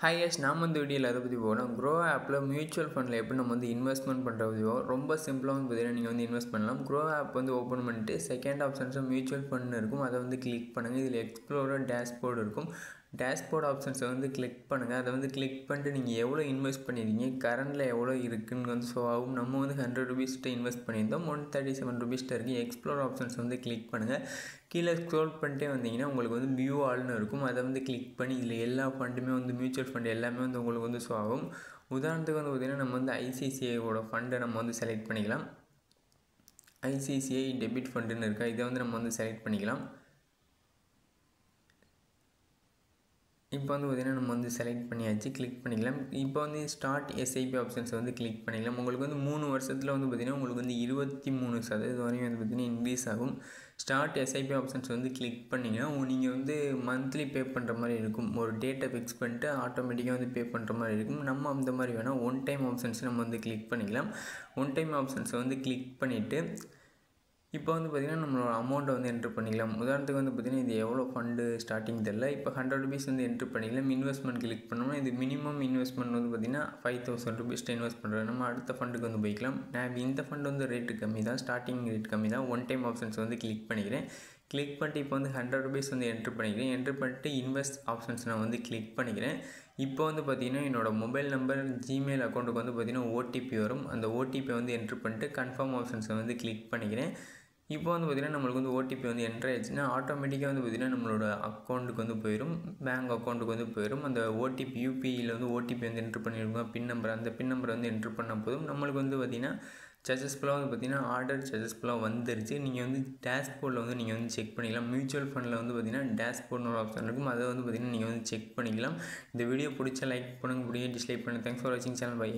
Hi S நாம் வந்து வீடியோவில் அதை பற்றி போகலாம். க்ரோ ஆப்பில் மியூச்சுவல் ஃபண்டில் எப்படி நம்ம வந்து இன்வெஸ்ட்மெண்ட் பண்ணுறதையோ ரொம்ப சிம்பிளாக வந்து பார்த்தீங்கன்னா நீங்கள் வந்து இன்வெஸ்ட் பண்ணலாம். க்ரோ ஆப் வந்து ஓப்பன் பண்ணிட்டு செகண்ட் ஆப்ஷன்ஸும் மியூச்சுவல் ஃபண்ட் இருக்கும், அதை வந்து கிளிக் பண்ணுங்கள். இதில் எக்ஸ்ப்ளோரர் டேஷ்போர்டு இருக்கும். டேஷ்போர்ட் ஆப்ஷன்ஸை வந்து கிளிக் பண்ணுங்கள். அதை வந்து கிளிக் பண்ணிட்டு நீங்கள் எவ்வளோ இன்வெஸ்ட் பண்ணியிருக்கீங்க, கரண்டில் எவ்வளோ இருக்குன்னு வந்து ஷோ ஆகும். நம்ம வந்து 100 ரூபீஸ்ட்டு இன்வெஸ்ட் பண்ணியிருந்தோம், 137 ரூபீஸ்ட்டு இருக்குது. எக்ஸ்ப்ளோர் ஆப்ஷன்ஸ் வந்து கிளிக் பண்ணுங்கள். கீழே ஸ்க்ரோல் பண்ணிட்டே வந்தீங்கன்னா உங்களுக்கு வந்து வியூ ஆல்னு இருக்கும், அதை வந்து கிளிக் பண்ணி இதில் எல்லா ஃபண்டுமே வந்து மியூச்சுவல் ஃபண்ட் எல்லாமே வந்து உங்களுக்கு வந்து ஷோ ஆகும். உதாரணத்துக்கு வந்து பார்த்திங்கன்னா நம்ம வந்து ஐசிசிஐயோட ஃபண்டை நம்ம வந்து செலக்ட் பண்ணிக்கலாம். ஐசிசிஐ டெபிட் ஃபண்டுன்னு இருக்கா, இதை வந்து நம்ம வந்து செலக்ட் பண்ணிக்கலாம். இப்போ வந்து பார்த்திங்கன்னா நம்ம வந்து செலக்ட் பண்ணியாச்சு, கிளிக் பண்ணிக்கலாம். இப்போ வந்து ஸ்டார்ட் எஸ்ஐபி ஆப்ஷன்ஸை வந்து கிளிக் பண்ணிக்கலாம். உங்களுக்கு வந்து 3 வருஷத்தில் வந்து பார்த்திங்கன்னா உங்களுக்கு வந்து 23% வரையும் வந்து பார்த்திங்கன்னா இன்க்ரீஸ் ஆகும். ஸ்டார்ட் எஸ்ஐபி ஆப்ஷன்ஸ் வந்து கிளிக் பண்ணிங்கன்னா நீங்கள் வந்து மந்த்லி பே பண்ணுற மாதிரி இருக்கும். ஒரு டேட்டை ஃபிக்ஸ் பண்ணிட்டு ஆட்டோமேட்டிக்காக வந்து பே பண்ணுற மாதிரி இருக்கும். நம்ம அந்த மாதிரி வேணால் ஒன் டைம் ஆப்ஷன்ஸ் நம்ம வந்து கிளிக் பண்ணிக்கலாம். ஒன் டைம் ஆப்ஷன்ஸை வந்து கிளிக் பண்ணிவிட்டு இப்போ வந்து பார்த்திங்கன்னா நம்மளோட அமௌண்ட்டை வந்து என்ட்ரு பண்ணிக்கலாம். உதாரணத்துக்கு வந்து பார்த்திங்கன்னா இது எவ்வளோ ஃபண்டு ஸ்டார்டிங் தெரில. இப்போ 100 ரூபீஸ் வந்து என்ட்ரு பண்ணிக்கலாம். இன்வெஸ்ட்மெண்ட் கிளிக் பண்ணோம்னா இது மினிமம் இன்வெஸ்ட்மெண்ட் வந்து பார்த்திங்கன்னா 5000 ரூபீஸ்ட்டு இன்வெஸ்ட் பண்ணுறோம். நம்ம அடுத்த ஃபண்டுக்கு வந்து போய்க்கலாம். நான் இந்த ஃபண்டு வந்து ரேட்டு கம்மி தான், ஸ்டார்டிங் ரேட் கம்மி தான். ஒன் டைம் ஆப்ஷன்ஸ் வந்து கிளிக் பண்ணிக்கிறேன். கிளிக் பண்ணிட்டு இப்போ வந்து 100 ரூபீஸ் வந்து என்ட்ரு பண்ணிக்கிறேன். என்ட்ரு பண்ணிட்டு இன்வெஸ்ட் ஆப்ஷன்ஸ் நான் வந்து கிளிக் பண்ணிக்கிறேன். இப்போ வந்து பார்த்திங்கன்னா என்னோடய மொபைல் நம்பர் ஜிமெயில் அக்கௌண்ட்டுக்கு வந்து பார்த்திங்கன்னா ஓடிபி வரும். அந்த ஓடிபியை வந்து என்ட்ரு பண்ணிட்டு கன்ஃபார்ம் ஆப்ஷன்ஸை வந்து கிளிக் பண்ணிக்கிறேன். இப்போ வந்து பார்த்திங்கன்னா நம்மளுக்கு வந்து ஓடிபி வந்து என்ட்ரு ஆயிடுச்சுன்னா ஆட்டோமேட்டிக்காக வந்து பார்த்திங்கன்னா நம்மளோட அக்கௌண்ட்டுக்கு வந்து போயிடும், பேங்க் அக்கௌண்ட்டுக்கு வந்து போயிடும். அந்த ஓடிபி யூபிஐயில் வந்து ஓடிபி வந்து என்ட்ரு பண்ணியிருக்கோம், பின் நம்பர், அந்த பின் நம்பர் வந்து என்ட்ரு பண்ண போதும் நம்மளுக்கு வந்து பார்த்திங்கன்னா சக்ஸஸ்ஃபுல்லாக வந்து பார்த்திங்கன்னா ஆர்டர் சக்ஸஸ்ஃபுல்லாக வந்துருச்சு. நீங்கள் வந்து டேஷ்போர்டில் வந்து நீங்கள் வந்து செக் பண்ணிக்கலாம். மியூச்சுவல் ஃபண்டில் வந்து பார்த்திங்கன்னா டேஷ்போர்ட்னு ஒரு ஆப்ஷன் இருக்கும், அதை வந்து பார்த்திங்கன்னா நீங்கள் வந்து செக் பண்ணிக்கலாம். இந்த வீடியோ பிடிச்ச லைக் பண்ணுங்கள், பிடிக்க டிஸ்லைக் பண்ணுங்கள். தேங்க்ஸ் ஃபார் வாட்சிங் சேனல். பை.